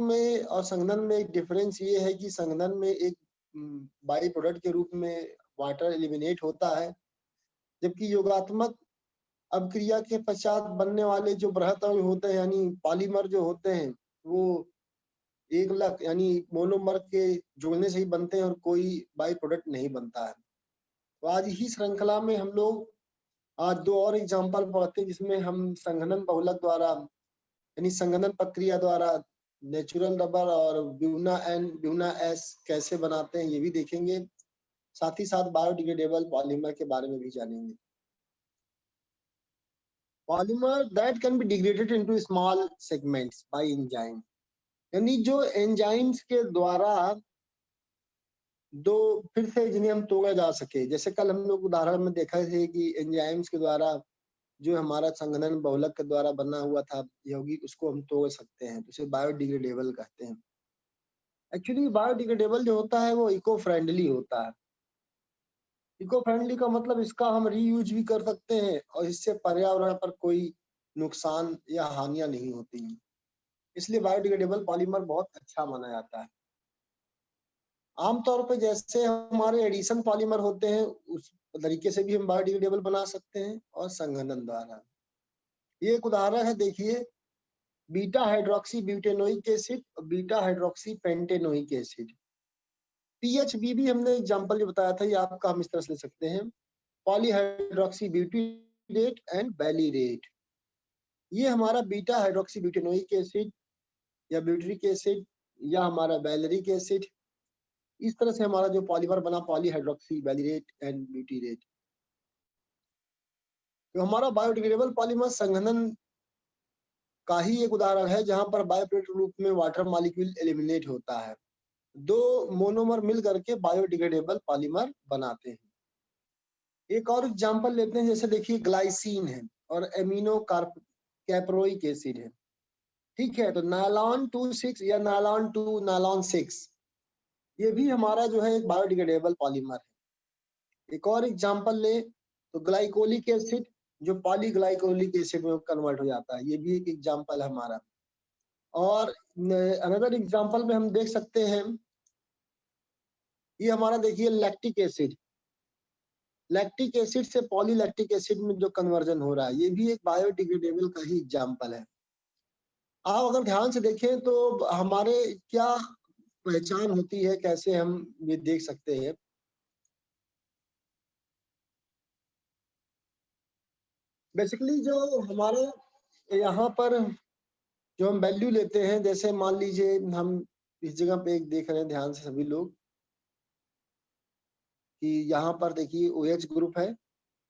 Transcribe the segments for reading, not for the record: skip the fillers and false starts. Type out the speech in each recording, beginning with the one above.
में और संघनन में एक डिफरेंस ये है कि संघनन में एक बाई प्रोडक्ट के रूप में वाटर एलिमिनेट होता है, जबकि योगात्मक अभिक्रिया के पश्चात बनने वाले जो बृहत अणु होते हैं यानी पॉलीमर जो होते हैं वो एक लक यानी मोनोमर के जुड़ने से ही बनते हैं और कोई बाई प्रोडक्ट नहीं बनता है। तो आज ही श्रृंखला में हम लोग आज दो और एग्जाम्पल पढ़ते हैं जिसमें हम संघनन बहुलक द्वारा यानी संघनन प्रक्रिया द्वारा नेचुरल रबर और ब्यूना एन ब्यूना एस कैसे बनाते हैं ये भी देखेंगे, साथ ही साथ बायोडिग्रेडेबल पॉलीमर के बारे में भी जानेंगे। Polymer that can be degraded into small segments bye enzyme, यानी जो एंजाइम्स के द्वारा दो फिर से जिन्हें हम तोड़ा जा सके, जैसे कल हम लोग उदाहरण में देखा थे कि एंजाइम्स के द्वारा जो हमारा संघनन बहुलक के द्वारा बना हुआ था यौगिक उसको हम तोड़ सकते हैं, तो उसे बायोडिग्रेडेबल कहते हैं। एक्चुअली बायोडिग्रेडेबल जो होता है वो इको फ्रेंडली होता है। इको फ्रेंडली का मतलब इसका हम रीयूज भी कर सकते हैं और इससे पर्यावरण पर कोई नुकसान या हानियां नहीं होती हैं, इसलिए बायोडिग्रेडेबल पॉलीमर बहुत अच्छा माना जाता है। आमतौर पर जैसे हमारे एडिशन पॉलीमर होते हैं उस तरीके से भी हम बायोडिग्रेडेबल बना सकते हैं और संघनन द्वारा। ये एक उदाहरण है, देखिए बीटा हाइड्रोक्सी ब्यूटेनोइक एसिड और beta hydroxy pentanoic acid. PHB भी हमने एग्जांपल जो बताया था, ये आपका हम इस तरह से ले सकते हैं पॉलीहाइड्रोक्सी ब्यूटीरेट एंड वैलीरेट। ये हमारा बीटा हाइड्रोक्सी ब्यूटेनोइक एसिड या ब्यूटरिक एसिड या हमारा वैलेरिक एसिड, इस तरह से हमारा जो पॉलीमर बना पॉलीहाइड्रोक्सी वैलीरेट एंड ब्यूटीरेट। तो हमारा बायोडिग्रेडेबल पॉलीमर संघनन का ही एक उदाहरण है जहां पर बायोप्रोडक्ट रूप में वाटर मॉलिक्यूल एलिमिनेट होता है, दो मोनोमर मिल करके बायोडिग्रेडेबल पॉलीमर बनाते हैं। एक और एग्जांपल लेते हैं, जैसे देखिए ग्लाइसिन है और एमिनो कैप्रोइक एसिड है, ठीक है। तो नायलॉन 2,6 या नायलॉन 2 नायलॉन 6 ये भी हमारा जो है एक बायोडिग्रेडेबल पॉलीमर है। एक और एग्जांपल ले तो ग्लाइकोलिक एसिड जो पॉलीग्लाइकोलिक एसिड में कन्वर्ट हो जाता है, ये भी एक एग्जांपल है हमारा। और अनदर एग्जांपल में हम देख सकते हैं, ये हमारा देखिए लैक्टिक एसिड, लैक्टिक एसिड से पॉलीलैक्टिक एसिड में जो कन्वर्जन हो रहा है, ये भी एक बायोडिग्रेडेबल का ही एग्जांपल है। आप अगर ध्यान से देखें तो हमारे क्या पहचान होती है, कैसे हम ये देख सकते हैं। बेसिकली जो हमारे यहाँ पर जो हम वैल्यू लेते हैं, जैसे मान लीजिए हम इस जगह पे एक देख रहे हैं ध्यान से सभी लोग कि यहाँ पर देखिए OH ग्रुप है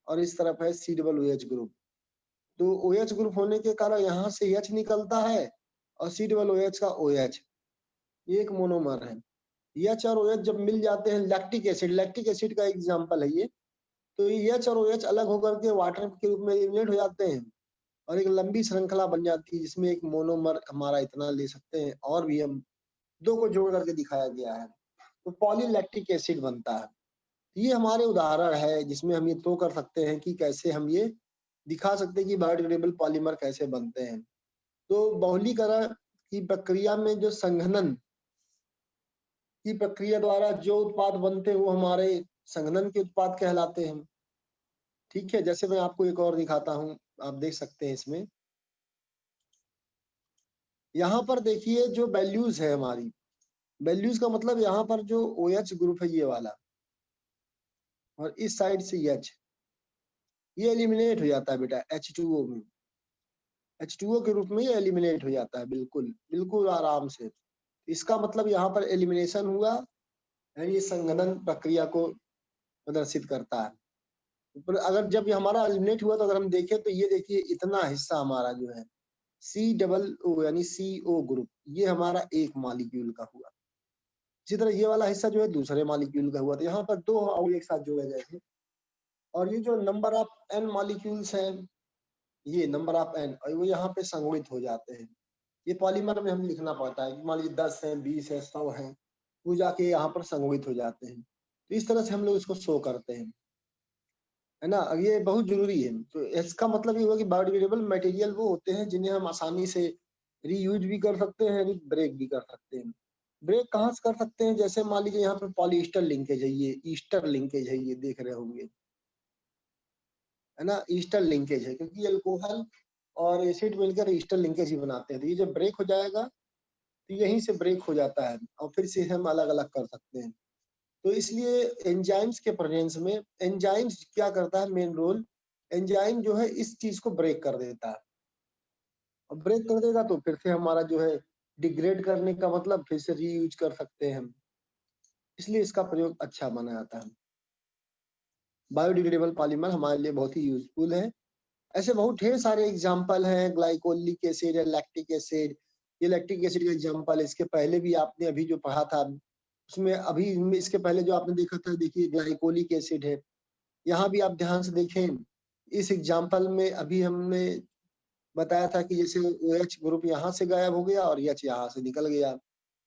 और इस तरफ है C+OH ग्रुप। तो OH ग्रुप होने के कारण यहाँ से H निकलता है और C+OH का OH, ये एक मोनोमर है। H और OH जब मिल जाते हैं, लैक्टिक एसिड का एग्जाम्पल है ये, तो H और OH अलग होकर के वाटर के रूप में एलिमिनेट हो जाते हैं और एक लंबी श्रृंखला बन जाती है जिसमें एक मोनोमर हमारा इतना ले सकते हैं, और भी हम दो को जोड़ करके दिखाया गया है, तो पॉलीलैक्टिक एसिड बनता है। ये हमारे उदाहरण है जिसमें हम ये तो कर सकते हैं कि कैसे हम ये दिखा सकते हैं कि बायोडिग्रेडेबल पॉलीमर कैसे बनते हैं। तो बहुलीकरण की प्रक्रिया में जो संघनन की प्रक्रिया द्वारा जो उत्पाद बनते हैं वो हमारे संघनन के उत्पाद कहलाते हैं, ठीक है। जैसे मैं आपको एक और दिखाता हूँ, आप देख सकते हैं इसमें, यहाँ पर देखिए जो वैल्यूज है हमारी, वैल्यूज का मतलब यहाँ पर जो OH ग्रुप है ये वाला और इस साइड से H, ये एलिमिनेट हो जाता है बेटा H2O में, H2O के रूप में ये एलिमिनेट हो जाता है बिल्कुल बिल्कुल आराम से। इसका मतलब यहाँ पर एलिमिनेशन हुआ, यानी ये संघनन प्रक्रिया को प्रदर्शित करता है। पर अगर जब ये हमारा एलिमिनेट हुआ तो अगर हम देखें तो ये देखिए इतना हिस्सा हमारा जो है C+O यानी CO ग्रुप, ये हमारा एक मॉलिक्यूल का हुआ। इसी तरह ये वाला हिस्सा जो है दूसरे मॉलिक्यूल का हुआ। तो यहाँ पर दो और एक साथ जोड़े गए थे, और ये जो नंबर ऑफ N मॉलिक्यूल्स हैं, ये नंबर ऑफ N, और वो यहाँ पे संगठित हो जाते हैं। ये पॉलीमर में हम लिखना पड़ता है, मान लीजिए 10 है, 20 है, 100 है, वो जाके यहाँ पर संगठित हो जाते हैं। तो इस तरह से हम लोग इसको शो करते हैं, है ना। ये बहुत जरूरी है। तो इसका मतलब ये हुआ कि बायोडिग्रेडेबल मटेरियल वो होते हैं जिन्हें हम आसानी से रीयूज भी कर सकते हैं, ब्रेक भी कर सकते हैं। ब्रेक कहाँ से कर सकते हैं, जैसे मान लीजिए यहाँ पे पॉलीस्टर लिंकेज है, ये ईस्टर लिंकेज है, ये देख रहे होंगे, है ना, ईस्टर लिंकेज है, क्योंकि अल्कोहल और एसिड मिलकर ईस्टर लिंकेज ही बनाते हैं। तो ये जब ब्रेक हो जाएगा तो यहीं से ब्रेक हो जाता है और फिर से हम अलग अलग कर सकते हैं। तो इसलिए एंजाइम्स के प्रेजेंस में, एंजाइम्स क्या करता है, मेन रोल, एंजाइम जो है इस चीज को ब्रेक कर देता है, और ब्रेक कर देगा तो फिर से हमारा जो है डिग्रेड करने का मतलब फिर से रीयूज कर सकते हैं हम, इसलिए इसका प्रयोग अच्छा माना जाता है। बायोडिग्रेडेबल पॉलीमर हमारे लिए बहुत ही यूजफुल है। ऐसे बहुत ढेर सारे एग्जाम्पल हैं, ग्लाइकोलिक एसिड है, लैक्टिक एसिड, ये लैक्टिक एसिड का एग्जाम्पल है। इसके पहले भी आपने अभी जो पढ़ा था उसमें, अभी इसके पहले जो आपने देखा था, देखिए ग्लाइकोलिक एसिड है। यहाँ भी आप ध्यान से देखें, इस एग्जाम्पल में अभी हमने बताया था कि जैसे OH ग्रुप यहाँ से गायब हो गया और H यहाँ से निकल गया।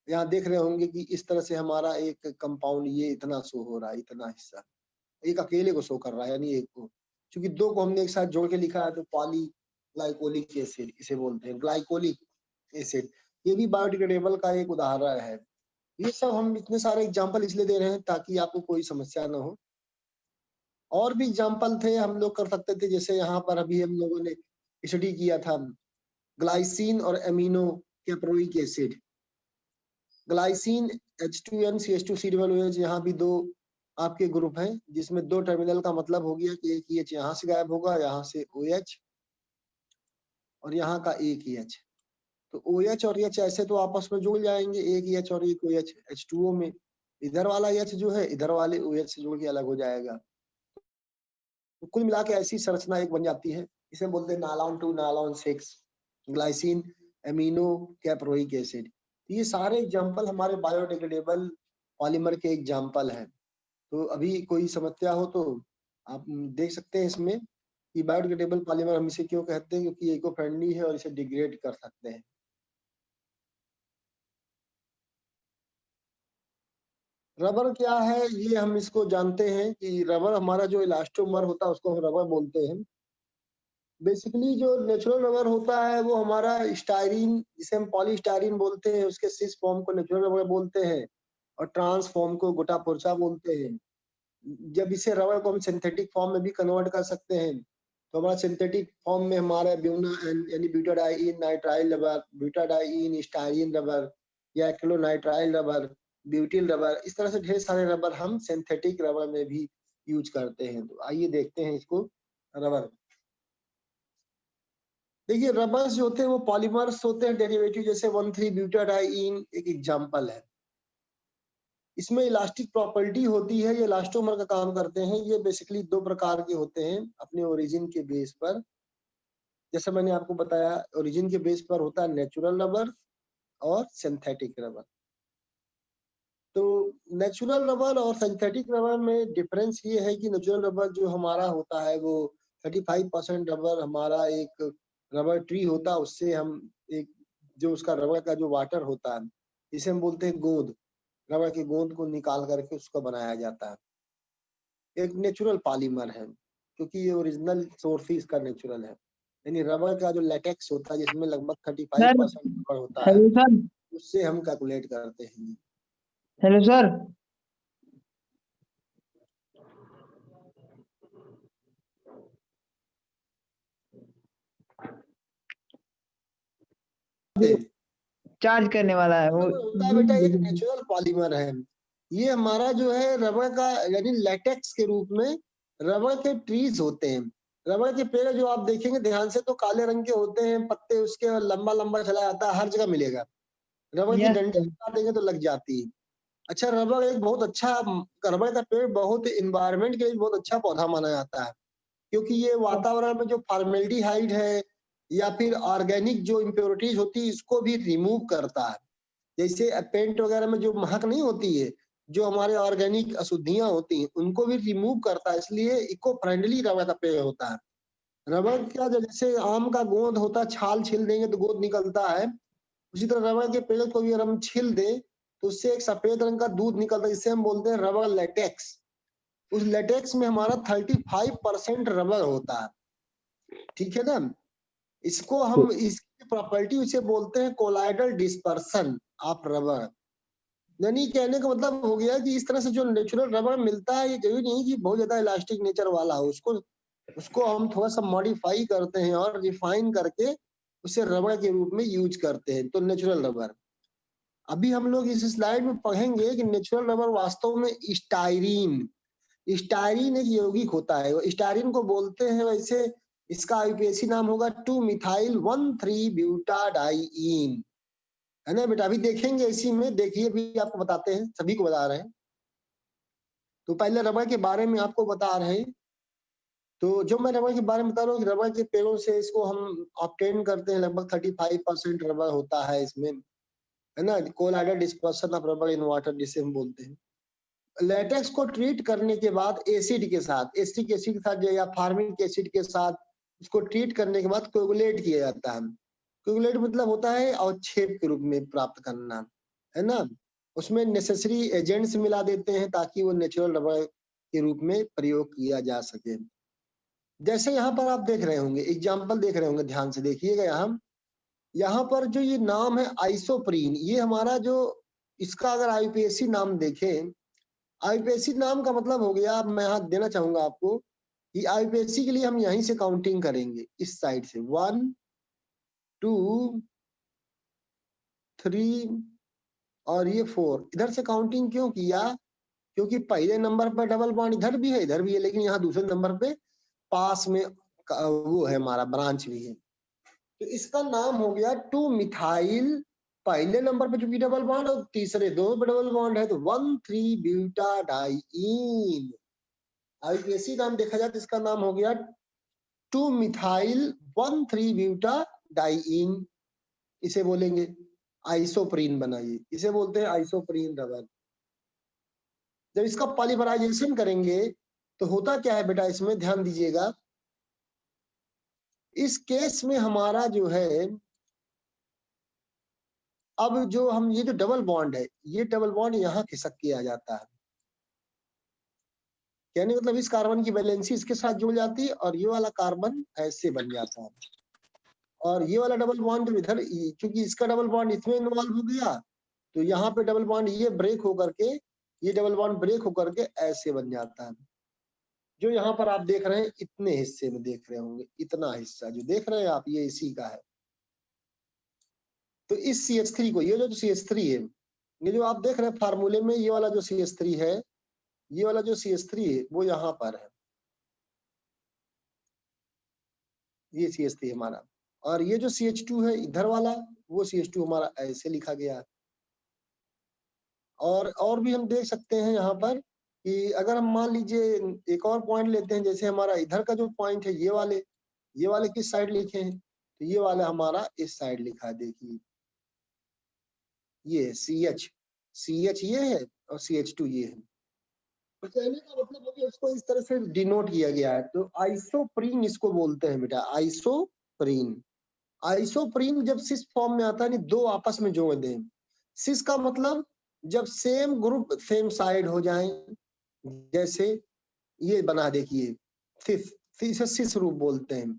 यहाँ देख रहे होंगे कि इस तरह से हमारा एक कंपाउंड ये इतना शो हो रहा है, इतना हिस्सा एक अकेले को शो कर रहा है, यानी एक को, क्योंकि दो को हमने एक साथ जोड़ के लिखा है तो पॉली ग्लाइकोलिक एसिड इसे बोलते हैं, ग्लाइकोलिक एसिड। ये भी बायोडिग्रेडेबल का एक उदाहरण है। ये सब हम इतने सारे एग्जाम्पल इसलिए दे रहे हैं ताकि आपको कोई समस्या ना हो। और भी एग्जाम्पल थे हम लोग कर सकते थे, जैसे यहाँ पर अभी हम लोगों ने स्टडी किया था ग्लाइसिन और amino caproic acid. Glycine H2NCH2C, यहाँ भी दो आपके ग्रुप हैं जिसमें दो टर्मिनल का मतलब हो गया कि एक ही H यहाँ से गायब होगा, यहाँ से OH और यहाँ का एक ही H। तो OH और H ऐसे तो आपस में जुड़ जाएंगे, एक ही H और एक OH H2O में, इधर वाला H जो है इधर वाले OH से जुड़ के अलग हो जाएगा। तो कुल मिला के ऐसी संरचना एक बन जाती है, इसे बोलते हैं नालॉन 2 नालॉन 6 ग्लाइसिन एमिनो कैप्रोइक एसिड। ये सारे एग्जाम्पल हमारे बायोडिग्रेडेबल पॉलीमर के एग्जाम्पल हैं। तो अभी कोई समस्या हो तो आप देख सकते हैं इसमें कि बायोडिग्रेडेबल पॉलीमर हम इसे क्यों कहते हैं, क्योंकि इको फ्रेंडली है और इसे डिग्रेड कर सकते हैं। रबर क्या है, ये हम इसको जानते हैं कि रबर हमारा जो इलास्टोमर होता है उसको हम रबर बोलते हैं। बेसिकली जो नेचुरल रबर होता है वो हमारा स्टाइरीन, जिसे हम पॉलीस्टाइरीन बोलते हैं, उसके सिस फॉर्म को नेचुरल रबर बोलते हैं और ट्रांस फॉर्म को गुटापोर्चा बोलते हैं। जब इसे रबर को हम सिंथेटिक फॉर्म में भी कन्वर्ट कर सकते हैं तो हमारा सिंथेटिक फॉर्म में हमारा ब्यूना यानी ब्यूटाडाइइन नाइट्राइल रबर, ब्यूटाडाइइन स्टाइरीन रबर या एक्रिलोनाइट्राइल रबर, ब्यूटिल रबर, इस तरह से ढेर सारे रबर हम सिंथेटिक रबर में भी यूज करते हैं। तो आइए देखते हैं इसको। रबर, देखिए रबर्स जो होते हैं वो पॉलीमर्स होते हैं डेरिवेटिव, जैसे 1,3-ब्यूटाडाइइन एक एग्जांपल है। इसमें इलास्टिक प्रॉपर्टी होती है, ये इलास्टोमर का काम करते हैं। ये बेसिकली दो प्रकार के होते हैं अपने ओरिजिन के बेस पर। जैसे मैंने आपको बताया, ओरिजिन के बेस पर होता है नेचुरल रबर और सिंथेटिक रबर। तो नेचुरल रबर और सिंथेटिक रबर में डिफरेंस ये है कि नेचुरल रबर जो हमारा होता है वो 35% रबर हमारा एक रबर ट्री होता है, उससे हम एक जो उसका रबर का जो वाटर होता है इसे हम बोलते हैं गोंद, रबर की गोंद को निकाल करके उसको बनाया जाता है। एक नेचुरल पॉलीमर है क्योंकि ये ओरिजिनल सोर्स ही इसका नेचुरल है। यानी रबर का जो लेटेक्स होता है जिसमें लगभग 35% रबर होता है, हेलो सर, उससे हम कैलकुलेट करते हैं। हेलो सर, चार्ज करने वाला है वो होता है बेटा, एक नेचुरल पॉलीमर है। ये हमारा जो है रबर का यानी लेटेक्स के रूप में रबर के ट्रीज होते हैं। रबर के पेड़ जो आप देखेंगे ध्यान से तो काले रंग के होते हैं, पत्ते उसके और लंबा लंबा चला जाता है, हर जगह मिलेगा। रबर की डंडी लगा देंगे तो लग जाती है। अच्छा, रबर एक बहुत अच्छा, रबर का पेड़ बहुत इन्वायरमेंट के लिए बहुत अच्छा पौधा माना जाता है, क्योंकि ये वातावरण में जो फॉर्मेल्डिहाइड है या फिर ऑर्गेनिक जो इम्प्योरिटीज होती है इसको भी रिमूव करता है। जैसे पेंट वगैरह में जो महक नहीं होती है, जो हमारे ऑर्गेनिक अशुद्धियां होती हैं उनको भी रिमूव करता है, इसलिए इको फ्रेंडली रबर का पेड़ होता है। रबर का जैसे आम का गोंद होता है, छाल छील देंगे तो गोंद निकलता है, उसी तरह रबर के पेड़ को भी अगर हम छील दें तो उससे एक सफेद रंग का दूध निकलता है, जिसे हम बोलते हैं रबर लेटेक्स। उस लेटेक्स में हमारा 35% रबर होता है, ठीक है ना। इसको हम इसके प्रॉपर्टी उसे बोलते हैं कोलाइडल डिस्पर्सन ऑफ रबर। यानी कहने का मतलब हो गया कि इस तरह से जो नेचुरल रबर मिलता है ये जरूरी नहीं कि बहुत ज्यादा इलास्टिक नेचर वाला हो, उसको हम थोड़ा सा मॉडिफाई करते हैं और रिफाइन करके उसे रबर के रूप में यूज करते हैं, तो नेचुरल रबर। अभी हम लोग इस स्लाइड में पढ़ेंगे कि नेचुरल रबर वास्तव में स्टाइरीन एक यौगिक होता है। स्टाइरीन को बोलते हैं, वैसे इसका आईयूपीएसी नाम होगा 2-मिथाइल-1,3-ब्यूटाडाइईन, है ना बेटा। अभी देखेंगे इसी में, देखिए अभी आपको बताते हैं, सभी को बता रहे हैं। तो पहले रबर के बारे में आपको बता रहे हैं। तो जो मैं रबर के बारे में बता रहा हूँ, रबर के पेड़ों से इसको हम ऑब्टेन करते हैं, लगभग 35% रबर होता है इसमें, है ना। Colloidal dispersion of rubber in water जिसे हम बोलते हैं। लेटेक्स को ट्रीट करने के बाद एसिड के साथ, एसिटिक एसिड के साथ या फार्मिक एसिड के साथ उसको ट्रीट करने के बाद कोगुलेट किया जाता है। कोगुलेट मतलब होता है अवक्षेप के रूप में प्राप्त करना, है ना। उसमें नेसेसरी एजेंट्स मिला देते हैं ताकि वो नेचुरल रबर के रूप में प्रयोग किया जा सके। जैसे यहाँ पर आप देख रहे होंगे, एग्जाम्पल देख रहे होंगे, ध्यान से देखिएगा। यहाँ पर जो ये नाम है आइसोप्रीन, ये हमारा जो इसका अगर आईयूपीएसी नाम देखें, आईयूपीएसी नाम का मतलब हो गया, मैं यहाँ देना चाहूंगा आपको कि आईयूपीएसी के लिए हम यहीं से काउंटिंग करेंगे, इस साइड से 1 2 3 और ये 4। इधर से काउंटिंग क्यों किया? क्योंकि पहले नंबर पर डबल बॉन्ड इधर भी है, इधर भी है, लेकिन यहाँ दूसरे नंबर पे पास में वो है, हमारा ब्रांच भी है। तो इसका नाम हो गया 2-मिथाइल, पहले नंबर पे चूंकि डबल बॉन्ड और तीसरे दो पे डबल बॉन्ड है, तो 1,3-ब्यूटाडाइईन। आईयूपीएसी नाम देखा जाए तो इसका नाम हो गया 2-मिथाइल-1,3-ब्यूटाडाइईन। इसे बोलेंगे आइसोप्रीन बनाइए, इसे बोलते हैं आइसोप्रीन रबर। जब इसका पॉलीमराइजेशन करेंगे तो होता क्या है बेटा, इसमें ध्यान दीजिएगा। इस केस में हमारा जो है, अब जो हम ये जो डबल बॉन्ड है, ये डबल बॉन्ड यहाँ खिसक के आ जाता है। यानी मतलब इस कार्बन की वैलेंसी इसके साथ जुड़ जाती है और ये वाला कार्बन ऐसे बन जाता है। और ये वाला डबल बॉन्ड जो इधर, क्योंकि इसका डबल बॉन्ड इसमें इन्वॉल्व हो गया, तो यहाँ पे डबल बॉन्ड ये ब्रेक होकर के, ये डबल बॉन्ड ब्रेक होकर के ऐसे बन जाता है। जो यहाँ पर आप देख रहे हैं, इतने हिस्से में देख रहे होंगे, इतना हिस्सा जो देख रहे हैं आप, ये इसी का है। तो इस CH3 को, ये जो CH3 है, ये जो आप देख रहे हैं फार्मूले में, ये वाला जो CH3 है, ये वाला जो CH3 है वो यहाँ पर है, ये CH3 हमारा। और ये जो CH2 है इधर वाला, वो CH2 हमारा ऐसे लिखा गया है। और भी हम देख सकते हैं यहाँ पर कि अगर हम मान लीजिए एक और पॉइंट लेते हैं, जैसे हमारा इधर का जो पॉइंट है, ये वाले किस साइड लिखे हैं, तो ये वाला हमारा इस साइड लिखा है। देखिए ये CH ये है और CH2 ये है। तो कहने का मतलब है कि इसको इस तरह से डिनोट किया गया है। तो आइसोप्रीन इसको बोलते हैं बेटा, आइसोप्रीन। आइसोप्रीन जब सिस फॉर्म में आता है, दो आपस में जोड़ दें। सिस का मतलब जब सेम ग्रुप सेम साइड हो जाएं, जैसे ये बना देखिए सिस, सिस रूप बोलते हैं,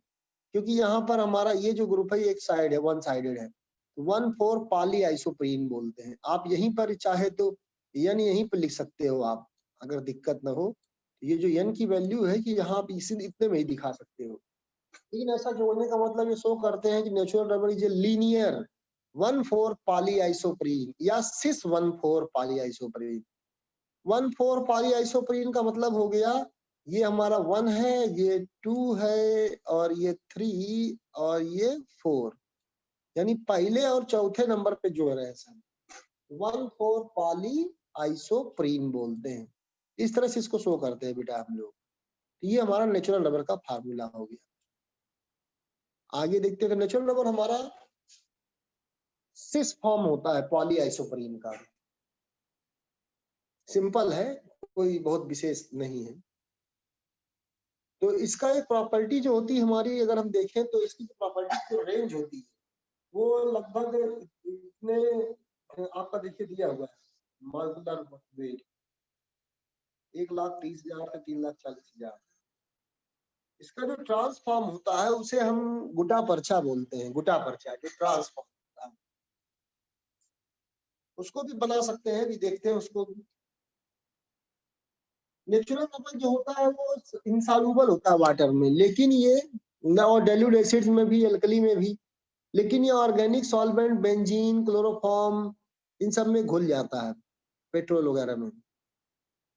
क्योंकि यहाँ पर हमारा ये जो ग्रुप है एक साइड है, वन साइडेड है, 1,4 पॉली आइसोप्रीन बोलते हैं। आप यहीं पर चाहे तो एन यहीं पर लिख सकते हो आप, अगर दिक्कत ना हो। ये जो एन की वैल्यू है कि यहाँ आप इसी इतने में ही दिखा सकते हो। लेकिन ऐसा जोड़ने का मतलब ये शो करते हैं कि natural rubber is a linear 1,4 poly isoprene या सिस 1,4 पॉली आइसोप्रीन। 1,4 पॉली आइसोप्रीन का मतलब हो गया, ये हमारा 1 है, ये 2 है, और ये 3 और ये 4, यानी पहले और चौथे नंबर पे जो रहे सब 1,4 पॉली आइसोप्रीन बोलते हैं। इस तरह से इसको शो करते हैं बेटा हम लोग। ये हमारा नेचुरल रबर का फार्मूला हो गया। आगे देखते हैं, नेचुरल रबर हमारा सिस फॉर्म होता है पॉली आइसोप्रीन का। सिंपल है, कोई बहुत विशेष नहीं है। तो इसका एक प्रॉपर्टी जो होती है हमारी, अगर हम देखें तो इसकी प्रॉपर्टी जो रेंज होती है वो लगभग इतने, आपका देखिए दिया हुआ है मॉलिक्यूलर वेट 1,30,000 से 3,40,000। इसका जो ट्रांसफॉर्म होता है उसे हम गुटा पर्चा बोलते हैं। गुटा पर्चा जो ट्रांसफॉर्म होता है उसको भी बना सकते हैं, भी देखते हैं उसको भी। नेचुरल रबर जो होता है वो इंसॉल्युबल होता है वाटर में, लेकिन ये और डाइल्यूट एसिड्स में भी, अल्कली में भी, लेकिन ये ऑर्गेनिक सॉल्वेंट बेंजीन, क्लोरोफॉर्म इन सब में घुल जाता है, पेट्रोल वगैरह में।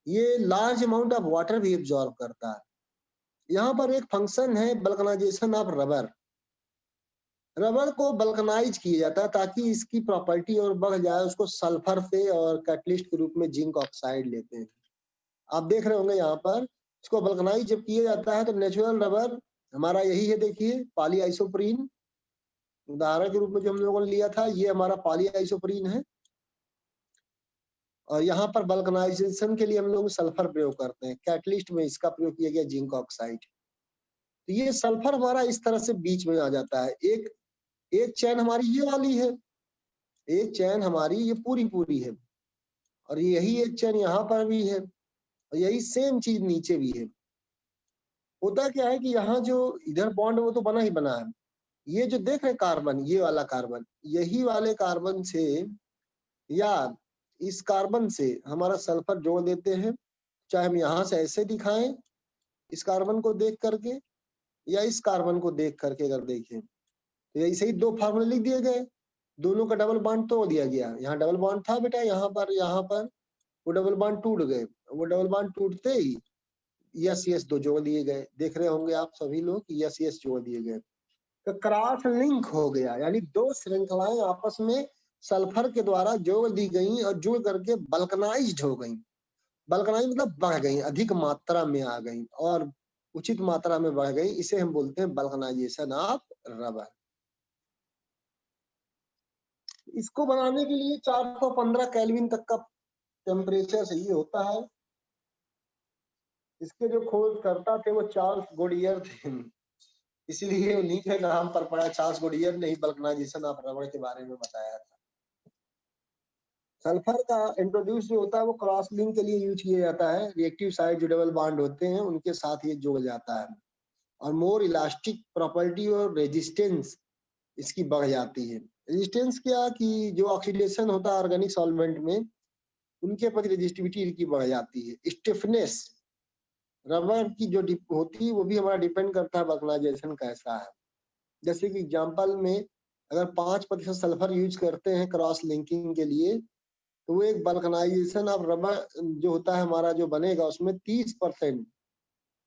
ये लार्ज अमाउंट ऑफ वाटर भी एब्जॉर्ब करता है। यहाँ पर एक फंक्शन है बल्कनाइजेशन ऑफ रबर। रबर को बल्कनाइज किया जाता है ताकि इसकी प्रॉपर्टी और बढ़ जाए। उसको सल्फर से और कैटलिस्ट के रूप में जिंक ऑक्साइड लेते हैं। आप देख रहे होंगे यहाँ पर इसको बल्कनाइज जब किया जाता है तो नेचुरल रबर हमारा यही है, देखिए पॉली आइसोप्रीन उदाहरण के रूप में जो हम लोगों ने लिया था, ये हमारा पॉली आइसोप्रीन है। और यहाँ पर बल्कनाइजेशन के लिए हम लोग सल्फर प्रयोग करते हैं, कैटलिस्ट में इसका प्रयोग किया गया जिंक ऑक्साइड। तो ये सल्फर हमारा इस तरह से बीच में आ जाता है। एक चैन हमारी ये वाली है, एक चैन हमारी ये पूरी है, और यही एक चैन यहाँ पर भी है, और यही सेम चीज नीचे भी है। होता क्या है कि यहाँ जो इधर बॉन्ड वो तो बना ही बना है। ये जो देख रहे कार्बन, ये वाला कार्बन, यही वाले कार्बन से या इस कार्बन से हमारा सल्फर जोड़ देते हैं। चाहे हम यहाँ से ऐसे दिखाएं इस कार्बन को देख करके, या इस कार्बन को देख करके अगर देखें तो ऐसे ही दो फार्मूले लिख दिए गए, दोनों का डबल बॉन्ड तोड़ दिया गया। यहाँ डबल बॉन्ड था बेटा, यहाँ पर वो डबल बॉन्ड टूट गए। वो डबल बॉन्ड टूटते ही यस दो जोड़ दिए गए। देख रहे होंगे आप सभी लोग यस जोड़ दिए गए, तो क्रॉस लिंक हो गया, यानी दो श्रृंखलाएं आपस में सल्फर के द्वारा जोड़ दी गई और जुड़ करके बल्कनाइज्ड हो गई। बल्कनाइज मतलब बढ़ गई, अधिक मात्रा में आ गई और उचित मात्रा में बढ़ गई। इसे हम बोलते हैं बल्कनाइजेशन ऑफ रबर। इसको बनाने के लिए 415 केल्विन तक का टेम्परेचर चाहिए होता है। इसके जो खोज करता थे वो चार्ल्स गोडियर थे, इसलिए उन्हीं के नाम पर पड़ा। चार्ल्स गोडियर ने ही बल्कनाइजेशन ऑफ रबर के बारे में बताया था। सल्फर का इंट्रोड्यूस जो होता है वो क्रॉस लिंक के लिए यूज किया जाता है। रिएक्टिव साइड जो डबल बॉन्ड होते हैं उनके साथ ये जुड़ जाता है, और मोर इलास्टिक प्रॉपर्टी और रेजिस्टेंस इसकी बढ़ जाती है। रेजिस्टेंस क्या कि जो ऑक्सीडेशन होता है ऑर्गेनिक सॉल्वेंट में, उनके प्रति रेजिस्टिविटी इनकी बढ़ जाती है। स्टिफनेस रबर की जो होती है वो भी हमारा डिपेंड करता है बल्कनाइजेशन कैसा है। जैसे कि एग्जांपल में अगर 5% सल्फर यूज करते हैं क्रॉस लिंकिंग के लिए, तो वो एक बल्कनाइजेशन ऑफ रबर जो होता है हमारा जो बनेगा उसमें 30%।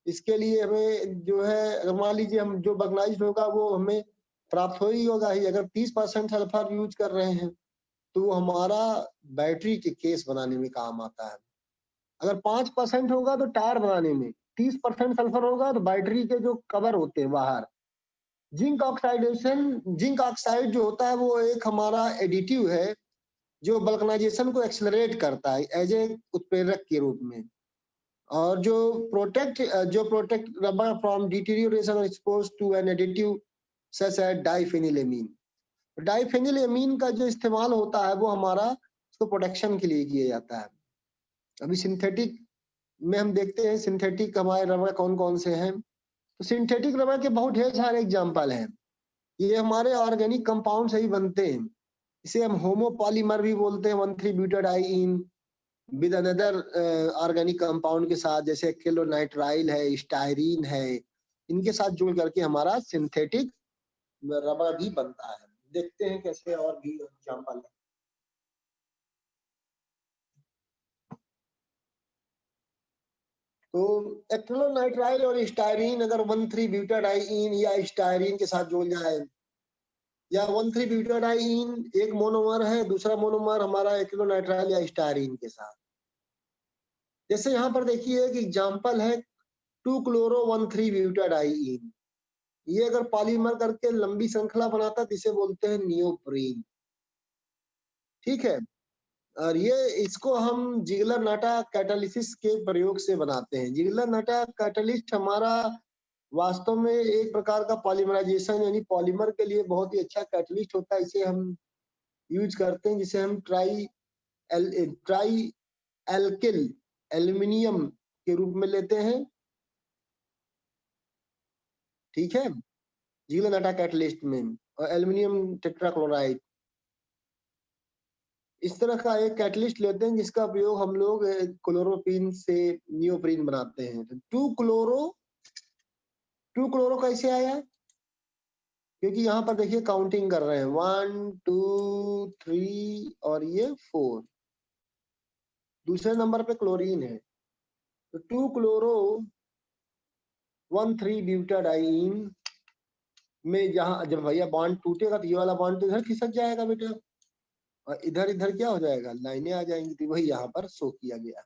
इसके लिए हमें जो है, अगर मान लीजिए हम जो बल्कनाइज्ड होगा वो हमें प्राप्त हो ही होगा ही। अगर 30% सल्फर यूज कर रहे हैं तो वो हमारा बैटरी के केस बनाने में काम आता है। अगर 5% होगा तो टायर बनाने में, 30% सल्फर होगा तो बैटरी के जो कवर होते हैं बाहर। जिंक ऑक्साइड जो होता है वो एक हमारा एडिटिव है जो बल्कनाइजेशन को एक्सेलरेट करता है एज ए उत्प्रेरक के रूप में, और जो protect rubber from deterioration expose to an additive such as diphenylamine. Diphenylamine का जो इस्तेमाल होता है वो हमारा उसको प्रोटेक्शन के लिए किया जाता है। अभी सिंथेटिक में हम देखते हैं सिंथेटिक हमारे रबर कौन कौन से हैं, तो सिंथेटिक रबर के बहुत ढेर सारे एग्जाम्पल हैं। ये हमारे ऑर्गेनिक कंपाउंड से ही बनते हैं। इसे हम होमोपॉलीमर भी बोलते हैं, 1,3-ब्यूटाडाइईन विद अनदर ऑर्गेनिक कंपाउंड के साथ, जैसे एक्रिलोनाइट्राइल है, स्टायरीन है, इनके साथ जुड़ करके हमारा सिंथेटिक रबर भी बनता है। देखते हैं कैसे और भी एग्जाम्पल है। तो एक्रिलोनाइट्राइल और स्टायरीन अगर 1,3-ब्यूटाडाइईन या स्टायरीन के साथ जुड़ जाए, या 1,3-ब्यूटाडाइईन एक मोनोमर है, दूसरा मोनोमर हमारा एक्रिलोनाइट्राइल या स्टायरीन के साथ। जैसे यहाँ पर देखिए एक एग्जाम्पल है 2-chloro-1,3-ब्यूटाडाइईन। ये अगर पॉलीमर करके लंबी श्रृंखला बनाता है तो इसे बोलते हैं नियोप्रीन। ठीक है, और ये इसको हम जिगलर नाटा कैटालिसिस के प्रयोग से बनाते हैं। जिगलर नाटा कैटालिस्ट हमारा वास्तव में एक प्रकार का पॉलीमराइजेशन यानी पॉलीमर के लिए बहुत ही अच्छा कैटलिस्ट होता है। इसे हम यूज करते हैं, जिसे हम ट्राई एल्किल एल्यूमिनियम के रूप में लेते हैं। ठीक है, जीगलनाटा कैटलिस्ट में, और एल्युमिनियम टेट्राक्लोराइड। इस तरह का एक कैटलिस्ट लेते हैं जिसका उपयोग हम लोग क्लोरोपीन से नियोप्रीन बनाते हैं। तो 2 क्लोरो कैसे आया? क्योंकि यहाँ पर देखिए काउंटिंग कर रहे हैं 1 2 3 और ये 4, दूसरे नंबर पे क्लोरीन है। तो 2 क्लोरो 1,3 ब्यूटाडाइन में जहां जब भैया बॉन्ड टूटेगा तो ये वाला बॉन्ड तो इधर खिसक जाएगा बेटा, और इधर इधर क्या हो जाएगा, लाइनें आ जाएंगी। तो वही यहाँ पर शो किया गया।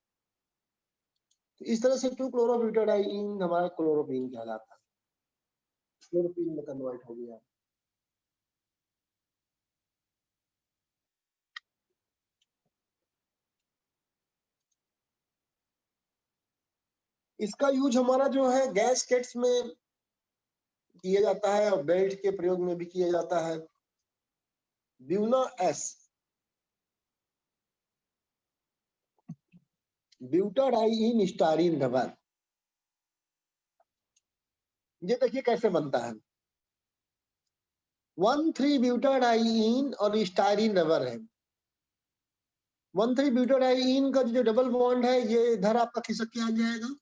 तो इस तरह से 2 क्लोरो ब्यूटाडाइन हमारा क्लोरोपीन कहलाता है, क्लोरोपीन में कन्वर्ट हो गया। इसका यूज हमारा जो है गैसकेट्स में किया जाता है और बेल्ट के प्रयोग में भी किया जाता है। Buna S, butadiene styrene rubber. ये देखिए कैसे बनता है, 1,3 ब्यूटाडाइन और स्टारीन रबर है। 1,3 ब्यूटाडाइन का जो डबल बॉन्ड है ये इधर आपका खिसक के आ जाएगा,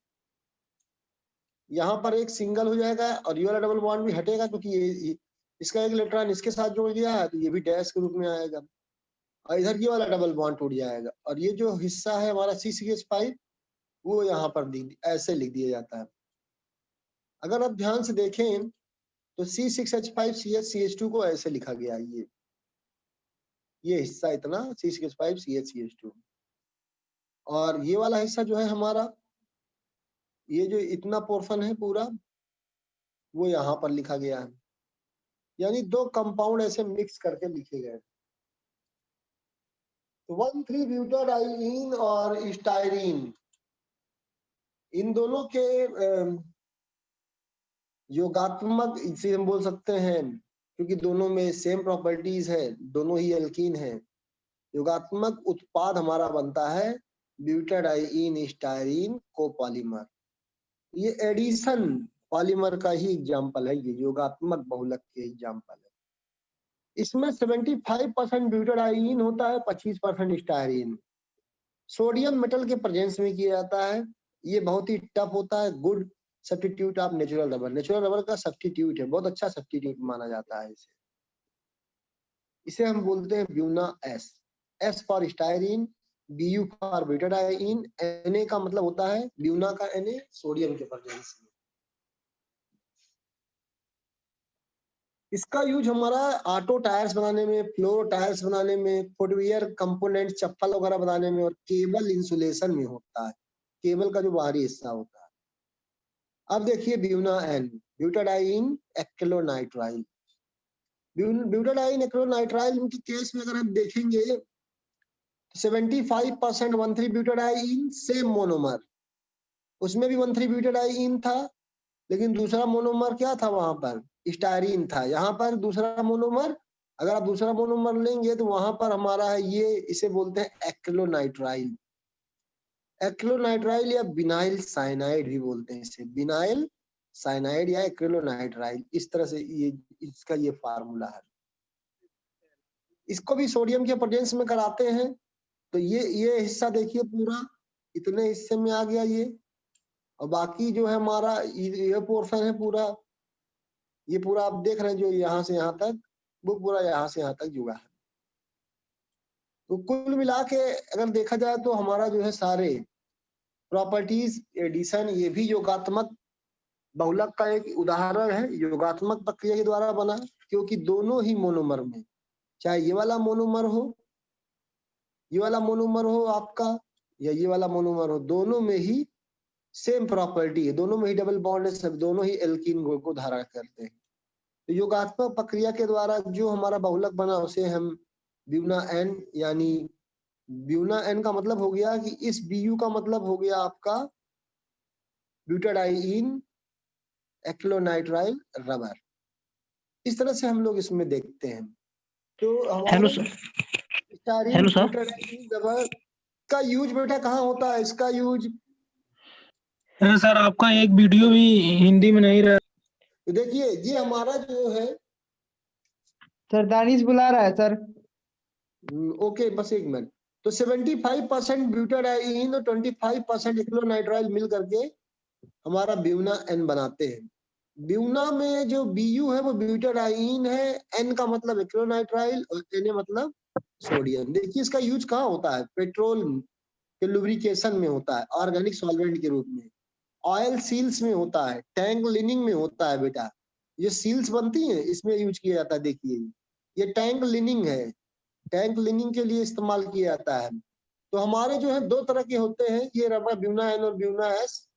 यहाँ पर एक सिंगल हो जाएगा, और ये वाला डबल बॉन्ड भी हटेगा क्योंकि ये इसका एक इलेक्ट्रॉन इसके साथ जुड़ गया है, तो ये भी डैश के रूप में आएगा, और इधर ये वाला डबल बॉन्ड टूट जाएगा, और ये जो हिस्सा है हमारा C6H5 वो यहाँ पर ऐसे लिख दिया जाता है। अगर आप ध्यान से देखें तो C6H5CH2 को ऐसे लिखा गया है, ये हिस्सा इतना C6H5CH2, और ये वाला हिस्सा जो है हमारा, ये जो इतना पोर्शन है पूरा वो यहाँ पर लिखा गया है, यानी 2 कंपाउंड ऐसे मिक्स करके लिखे गए। तो 1,3 ब्यूटाडाइन और स्टाइरीन, इन दोनों के योगात्मक इसे हम बोल सकते हैं, क्योंकि दोनों में सेम प्रॉपर्टीज है, दोनों ही एल्कीन है। योगात्मक उत्पाद हमारा बनता है ब्यूटाडाइन स्टाइरीन कोपॉलीमर। ये एडिशन पॉलीमर का ही एग्जाम्पल है, ये योगात्मक बहुलक के एग्जाम्पल है। इसमें 75% ब्यूटाडाइन होता है, 25% स्टाइरीन। सोडियम मेटल के प्रेजेंस में किया जाता है। ये बहुत ही टफ होता है, good substitute of natural rubber, natural rubber का सब्स्टिट्यूट है, बहुत अच्छा सब्स्टिट्यूट माना जाता है इसे हम बोलते हैं Buena S. S for styrene, BU for butadiene, Na का मतलब होता है ब्यूना का Na सोडियम के प्रेजेंस में। इसका यूज हमारा ऑटो टायर्स बनाने में, फ्लोर टायर्स बनाने में, फुटवियर कंपोनेंट चप्पल वगैरह बनाने में, और केबल इंसुलेशन में होता है, केबल का जो बाहरी हिस्सा होता है। अब देखिए Buna N, butadiene acrylonitrile. Butadiene acrylonitrile के केस में अगर हम देखेंगे 75% 1,3 ब्यूटाडाइन सेम मोनोमर, उसमें भी 1,3 ब्यूटाडाइन था, लेकिन दूसरा मोनोमर क्या था वहां पर, स्टायरीन था। यहाँ पर दूसरा मोनोमर, अगर आप दूसरा मोनोमर लेंगे तो वहां पर हमारा है ये, इसे बोलते हैं एक्रिलोनाइट्राइल। एक्रिलोनाइट्राइल या बिनाइल साइनाइड भी बोलते हैं इसे, बिनाइल साइनाइड या एक्रिलोनाइट्राइल, इस तरह से ये इसका ये फार्मूला है। इसको भी सोडियम के प्रेजेंस में कराते हैं। तो ये हिस्सा देखिए पूरा इतने हिस्से में आ गया ये, और बाकी जो है हमारा ये पोर्शन है पूरा, ये पूरा आप देख रहे हैं जो यहाँ से यहाँ तक, वो पूरा यहाँ से यहाँ तक जुड़ा है। तो कुल मिला के अगर देखा जाए तो हमारा जो है सारे प्रॉपर्टीज एडिशन, ये भी योगात्मक बहुलक का एक उदाहरण है, योगात्मक प्रक्रिया के द्वारा बना, क्योंकि दोनों ही मोनोमर में, चाहे ये वाला मोनोमर हो, ये वाला मोनोमर हो आपका, या ये वाला मोनोमर हो, दोनों में ही सेम प्रॉपर्टी है, दोनों में ही डबल बॉन्ड है, सब दोनों ही एल्कीन को धारण करते हैं। तो योगात्मक प्रक्रिया के द्वारा जो हमारा बहुलक बना उसे हम ब्यूना एन, यानी ब्यूना एन का मतलब हो गया कि इस बीयू का मतलब हो गया आपका ब्यूटाडाइन एक्रिलोनाइट्राइल रबर। इस तरह से हम लोग इसमें देखते हैं। तो hello sir, hello sir, butadiene rubber का यूज बेटा कहाँ होता है, इसका यूज सर आपका एक वीडियो भी हिंदी में नहीं रहा, तो देखिए ये हमारा जो है सर दानिश बुला रहा है सर। ओके बस एक मिनट। तो 75% ब्यूटाडाइन और 25% एक्रिलोनाइट्राइल मिल करके हमारा ब्यूना एन बनाते हैं। ब्यूना में जो बीयू है वो ब्यूटाडाइन है, एन का मतलब एक्रिलोनाइट्राइल और एन मतलब सोडियम। देखिए इसका यूज कहाँ होता है, पेट्रोल के लुब्रिकेशन में होता है, ऑर्गेनिक सॉल्वेंट के रूप में, ऑयल सील्स में होता है, टैंक लिनिंग में होता है बेटा। ये सील्स बनती हैं इसमें यूज किया जाता है। देखिए ये टैंक लिनिंग है, टैंक लिनिंग के लिए इस्तेमाल किया जाता है। तो हमारे जो है दो तरह के होते हैं, ये रबड़ ब्यूना एन और ब्यूना एस।